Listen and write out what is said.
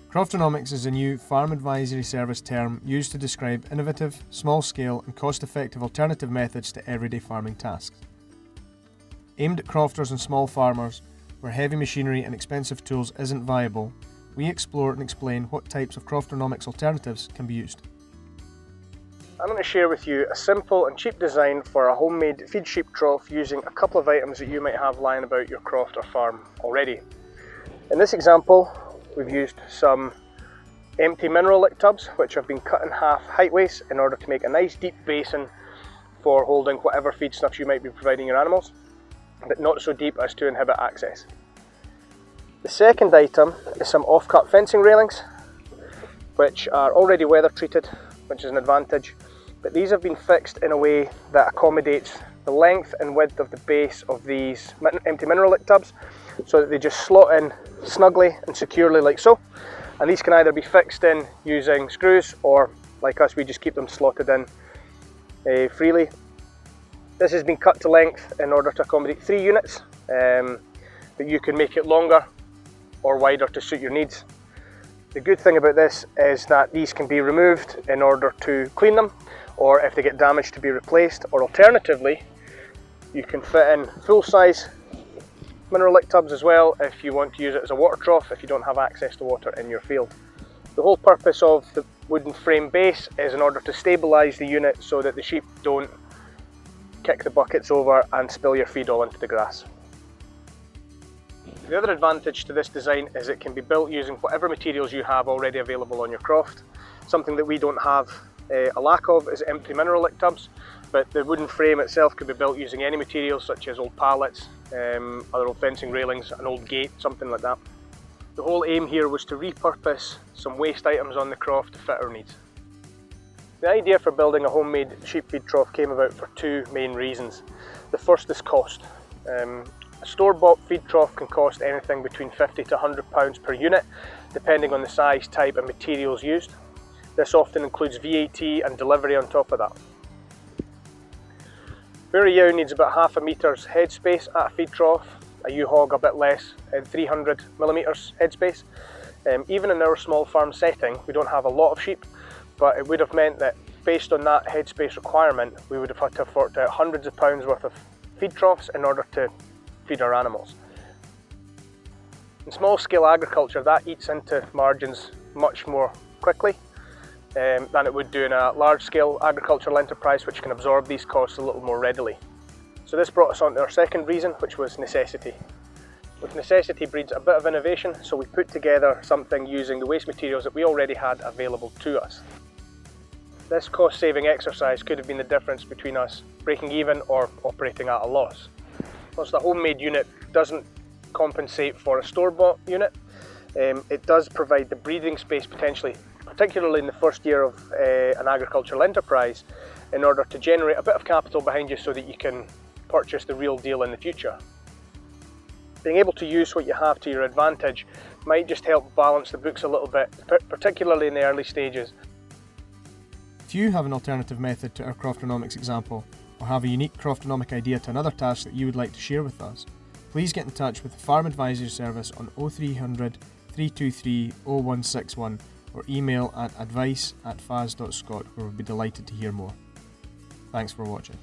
Crofternomics is a new farm advisory service term used to describe innovative, small-scale and cost-effective alternative methods to everyday farming tasks. Aimed at crofters and small farmers, where heavy machinery and expensive tools isn't viable, we explore and explain what types of crofternomics alternatives can be used. I'm going to share with you a simple and cheap design for a homemade feed sheep trough using a couple of items that you might have lying about your croft or farm already. In this example, we've used some empty mineral lick tubs which have been cut in half heightways in order to make a nice deep basin for holding whatever feedstuffs you might be providing your animals, but not so deep as to inhibit access. The second item is some off-cut fencing railings which are already weather treated, which is an advantage, but these have been fixed in a way that accommodates the length and width of the base of these empty mineral lick tubs so that they just slot in snugly and securely like so, and these can either be fixed in using screws or, like us, we just keep them slotted in freely. This has been cut to length in order to accommodate 3 units, but you can make it longer or wider to suit your needs. The good thing about this is that these can be removed in order to clean them, or if they get damaged to be replaced, or alternatively you can fit in full-size mineral lick tubs as well if you want to use it as a water trough if you don't have access to water in your field. The whole purpose of the wooden frame base is in order to stabilise the unit so that the sheep don't kick the buckets over and spill your feed all into the grass. The other advantage to this design is it can be built using whatever materials you have already available on your croft. Something that we don't have a lack of is empty mineral lick tubs, but the wooden frame itself could be built using any materials such as old pallets, other old fencing railings, an old gate, something like that. The whole aim here was to repurpose some waste items on the croft to fit our needs. The idea for building a homemade sheep feed trough came about for 2 main reasons. The first is cost. A store-bought feed trough can cost anything between £50 to £100 per unit, depending on the size, type and materials used. This often includes VAT and delivery on top of that. Where a ewe needs about half a metre's headspace at a feed trough, a ewe hog a bit less, 300mm headspace. Even in our small farm setting, we don't have a lot of sheep, but it would have meant that based on that headspace requirement, we would have had to have forked out hundreds of pounds worth of feed troughs in order to feed our animals. In small scale agriculture, that eats into margins much more quickly than it would do in a large scale agricultural enterprise, which can absorb these costs a little more readily. So this brought us on to our second reason, which was necessity. With necessity breeds a bit of innovation, so we put together something using the waste materials that we already had available to us. This cost-saving exercise could have been the difference between us breaking even or operating at a loss. Whilst the homemade unit doesn't compensate for a store-bought unit, it does provide the breathing space potentially, particularly in the first year of an agricultural enterprise, in order to generate a bit of capital behind you so that you can purchase the real deal in the future. Being able to use what you have to your advantage might just help balance the books a little bit, particularly in the early stages. If you have an alternative method to our Crofternomics example, or have a unique Crofternomic idea to another task that you would like to share with us, please get in touch with the Farm Advisory Service on 0300 323 0161 or email at advice@fas.scot, where we'll be delighted to hear more. Thanks for watching.